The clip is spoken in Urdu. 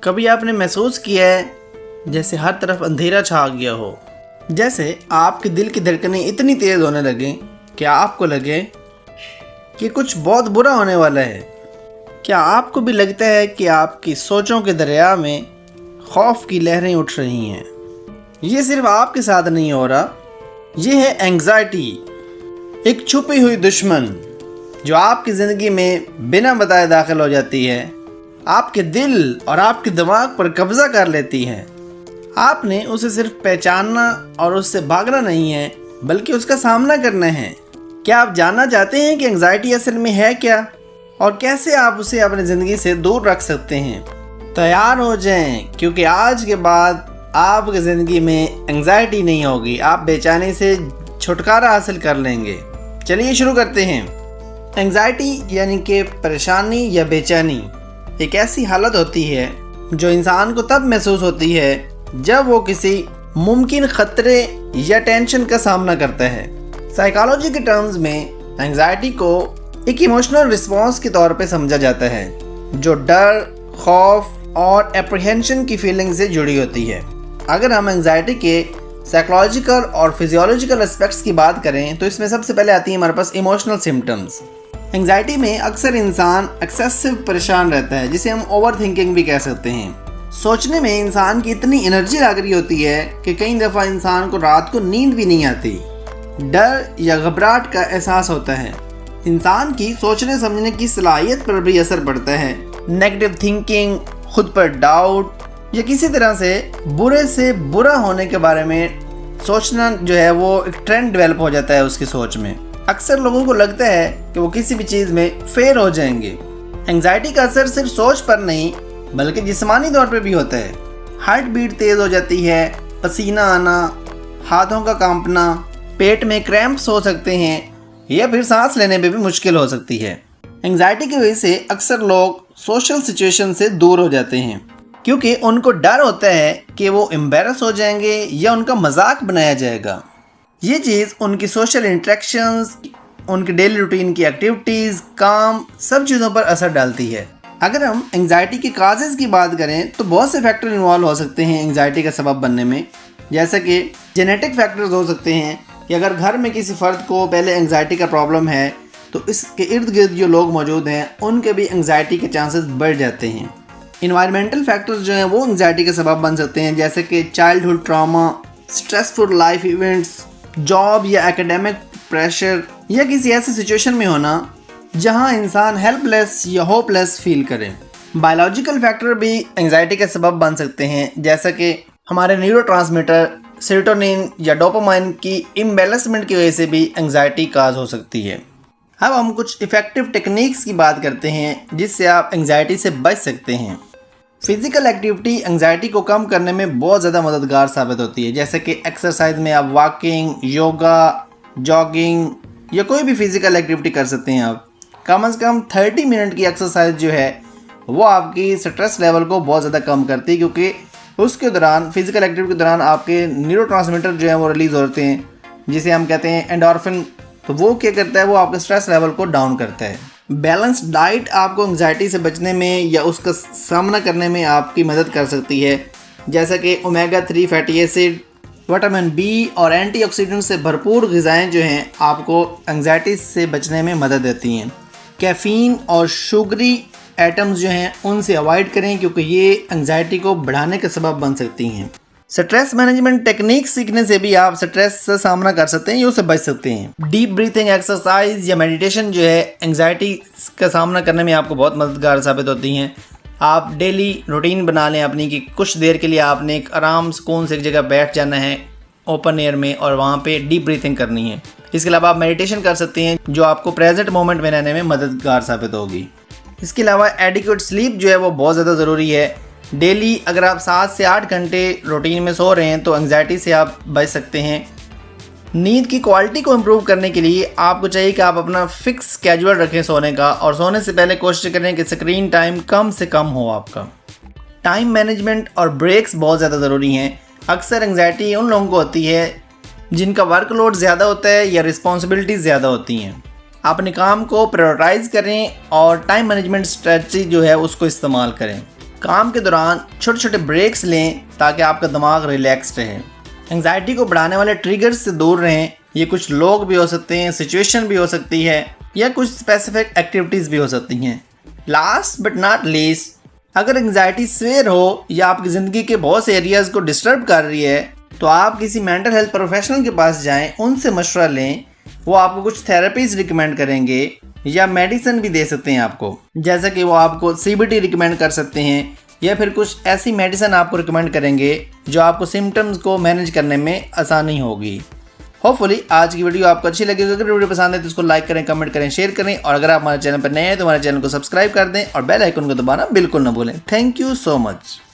کبھی آپ نے محسوس کیا ہے جیسے ہر طرف اندھیرا چھا گیا ہو، جیسے آپ کے دل کی دھڑکنیں اتنی تیز ہونے لگیں کہ آپ کو لگے کہ کچھ بہت برا ہونے والا ہے؟ کیا آپ کو بھی لگتا ہے کہ آپ کی سوچوں کے دریا میں خوف کی لہریں اٹھ رہی ہیں؟ یہ صرف آپ کے ساتھ نہیں ہو رہا، یہ ہے اینگزائٹی، ایک چھپی ہوئی دشمن جو آپ کی زندگی میں بنا بتائے داخل ہو جاتی ہے، آپ کے دل اور آپ کے دماغ پر قبضہ کر لیتی ہے۔ آپ نے اسے صرف پہچاننا اور اس سے بھاگنا نہیں ہے، بلکہ اس کا سامنا کرنا ہے۔ کیا آپ جاننا چاہتے ہیں کہ اینگزائٹی اصل میں ہے کیا اور کیسے آپ اسے اپنی زندگی سے دور رکھ سکتے ہیں؟ تیار ہو جائیں، کیونکہ آج کے بعد آپ کی زندگی میں اینگزائٹی نہیں ہوگی، آپ بے چینی سے چھٹکارا حاصل کر لیں گے۔ چلیے شروع کرتے ہیں۔ اینگزائٹی یعنی کہ پریشانی یا بے چینی ایک ایسی حالت ہوتی ہے جو انسان کو تب محسوس ہوتی ہے جب وہ کسی ممکن خطرے یا ٹینشن کا سامنا کرتا ہے۔ سائیکالوجی کے ٹرمز میں اینگزائٹی کو ایک ایموشنل رسپانس کے طور پہ سمجھا جاتا ہے جو ڈر، خوف اور اپریہنشن کی فیلنگ سے جڑی ہوتی ہے۔ اگر ہم اینگزائٹی کے سائیکولوجیکل اور فزیولوجیکل اسپیکٹس کی بات کریں تو اس میں سب سے پہلے آتی ہیں ہمارے پاس ایموشنل سمپٹمز۔ اینگزائٹی میں اکثر انسان ایکسیسو پریشان رہتا ہے، جسے ہم اوور تھنکنگ بھی کہہ سکتے ہیں۔ سوچنے میں انسان کی اتنی انرجی لگ رہی ہوتی ہے کہ کئی دفعہ انسان کو رات کو نیند بھی نہیں آتی۔ ڈر یا گھبراہٹ کا احساس ہوتا ہے۔ انسان کی سوچنے سمجھنے کی صلاحیت پر بھی اثر پڑتا ہے۔ نیگیٹو تھنکنگ، خود پر ڈاؤٹ یا کسی طرح سے برا ہونے کے بارے میں سوچنا جو ہے وہ ایک ٹرینڈ ڈیولپ ہو جاتا ہے اس کی سوچ میں۔ اکثر لوگوں کو لگتا ہے کہ وہ کسی بھی چیز میں فیل ہو جائیں گے۔ اینگزائٹی کا اثر صرف سوچ پر نہیں بلکہ جسمانی طور پہ بھی ہوتا ہے۔ ہارٹ بیٹ تیز ہو جاتی ہے، پسینہ آنا، ہاتھوں کا کانپنا، پیٹ میں کریمپس ہو سکتے ہیں یا پھر سانس لینے میں بھی مشکل ہو سکتی ہے۔ اینگزائٹی کی وجہ سے اکثر لوگ سوشل سچویشن سے دور ہو جاتے ہیں کیونکہ ان کو ڈر ہوتا ہے کہ وہ امبیرس ہو جائیں گے یا ان کا مذاق بنایا جائے گا۔ یہ چیز ان کی سوشل انٹریکشنز، ان کی ڈیلی روٹین کی ایکٹیویٹیز، کام، سب چیزوں پر اثر ڈالتی ہے۔ اگر ہم اینگزائٹی کے کازز کی بات کریں تو بہت سے فیکٹر انوالو ہو سکتے ہیں اینگزائٹی کا سبب بننے میں، جیسا کہ جینیٹک فیکٹرز ہو سکتے ہیں کہ اگر گھر میں کسی فرد کو پہلے اینگزائٹی کا پرابلم ہے تو اس کے ارد گرد جو لوگ موجود ہیں ان کے بھی اینگزائٹی کے چانسز بڑھ جاتے ہیں۔ انوائرمنٹل فیکٹرز جو ہیں وہ اینگزائٹی کا سبب بن سکتے ہیں، جیسے کہ childhood trauma, stressful life events, job یا ایکیڈیمک پریشر یا کسی ایسی سچویشن میں ہونا جہاں انسان ہیلپ لیس یا ہوپ لیس فیل کرے۔ بایولوجیکل فیکٹر بھی اینگزائٹی کا سبب بن سکتے ہیں، جیسا کہ ہمارے نیورو ٹرانسمیٹر سیروٹونین یا ڈوپامائن کی امبیلنسمنٹ کی وجہ سے بھی اینگزائٹی کاز ہو سکتی ہے۔ اب ہم کچھ ایفیکٹو ٹیکنیکس کی بات کرتے ہیں جس سے آپ اینگزائٹی سے بچ سکتے ہیں۔ فزیکل ایکٹیویٹی اینگزائٹی کو کم کرنے میں بہت زیادہ مددگار ثابت ہوتی ہے، جیسے کہ ایکسرسائز میں آپ واکنگ، یوگا، جاگنگ یا کوئی بھی فزیکل ایکٹیویٹی کر سکتے ہیں۔ آپ کم از کم 30 منٹ کی ایکسرسائز جو ہے وہ آپ کی سٹریس لیول کو بہت زیادہ کم کرتی ہے، کیونکہ اس کے دوران فزیکل ایکٹیویٹی کے دوران آپ کے نیورو ٹرانسمیٹر جو ہیں وہ ریلیز ہوتے ہیں جسے ہم کہتے ہیں اینڈورفن، تو وہ کیا کرتا ہے، وہ آپ کے سٹریس لیول کو ڈاؤن کرتا ہے۔ بیلنس ڈائٹ آپ کو اینگزائٹی سے بچنے میں یا اس کا سامنا کرنے میں آپ کی مدد کر سکتی ہے، جیسا کہ omega 3 fatty acid, vitamin B اور اینٹی آکسیڈنٹ سے بھرپور غذائیں جو ہیں آپ کو اینگزائٹی سے بچنے میں مدد دیتی ہیں۔ کیفین اور شوگری ایٹمز جو ہیں ان سے اوائڈ کریں کیونکہ یہ اینگزائٹی کو بڑھانے کا سبب بن سکتی ہیں۔ سٹریس مینجمنٹ ٹیکنیک سیکھنے سے بھی آپ سٹریس سے سامنا کر سکتے ہیں یا اسے بچ سکتے ہیں۔ ڈیپ بریتھنگ ایکسرسائز یا میڈیٹیشن جو ہے اینگزائٹی کا سامنا کرنے میں آپ کو بہت مددگار ثابت ہوتی ہیں۔ آپ ڈیلی روٹین بنا لیں اپنی کہ کچھ دیر کے لیے آپ نے ایک آرام سکون سے ایک جگہ بیٹھ جانا ہے اوپن ایئر میں اور وہاں پہ ڈیپ بریتھنگ کرنی ہے۔ اس کے علاوہ آپ میڈیٹیشن کر سکتے ہیں جو آپ کو پریزنٹ مومنٹ میں رہنے میں مددگار ثابت ہوگی۔ اس کے علاوہ ایڈیکویٹ سلیپ جو ہے وہ بہت زیادہ ضروری ہے۔ ڈیلی اگر آپ 7 سے 8 گھنٹے روٹین میں سو رہے ہیں تو اینگزائٹی سے آپ بچ سکتے ہیں۔ نیند کی کوالٹی کو امپروو کرنے کے لیے آپ کو چاہیے کہ آپ اپنا فکس اسکیجول رکھیں سونے کا، اور سونے سے پہلے کوشش کریں کہ اسکرین ٹائم کم سے کم ہو آپ کا۔ ٹائم مینجمنٹ اور بریکس بہت زیادہ ضروری ہیں۔ اکثر اینگزائٹی ان لوگوں کو ہوتی ہے جن کا ورک لوڈ زیادہ ہوتا ہے یا رسپانسبلٹیز زیادہ ہوتی ہیں۔ آپ اپنے کام کو پرائورٹائز کریں اور ٹائم مینجمنٹ اسٹریٹجی جو ہے اس کو استعمال کریں۔ کام کے دوران چھوٹے چھوٹے بریکس لیں تاکہ آپ کا دماغ ریلیکس رہے۔ انگزائٹی کو بڑھانے والے ٹریگرز سے دور رہیں۔ یہ کچھ لوگ بھی ہو سکتے ہیں، سچویشن بھی ہو سکتی ہے، یا کچھ اسپیسیفک ایکٹیویٹیز بھی ہو سکتی ہیں۔ لاسٹ بٹ ناٹ لیسٹ، اگر انگزائٹی سویئر ہو یا آپ کی زندگی کے بہت سے ایریاز کو ڈسٹرب کر رہی ہے تو آپ کسی مینٹل ہیلتھ پروفیشنل کے پاس جائیں، ان سے مشورہ لیں۔ وہ آپ کو کچھ تھیراپیز ریکمینڈ کریں گے یا میڈیسن بھی دے سکتے ہیں آپ کو، جیسا کہ وہ آپ کو CBT ریکمینڈ کر سکتے ہیں، یا پھر کچھ ایسی میڈیسن آپ کو ریکمینڈ کریں گے جو آپ کو سمٹمز کو مینیج کرنے میں آسانی ہوگی۔ ہوپفلی آج کی ویڈیو آپ کو اچھی لگے گی۔ اگر ویڈیو پسند ہے تو اس کو لائک کریں، کمنٹ کریں، شیئر کریں، اور اگر آپ ہمارے چینل پر نئے ہیں تو ہمارے چینل کو سبسکرائب کر دیں اور بیل آئیکن کو دبانا بالکل نہ بھولیں۔ Thank you so much.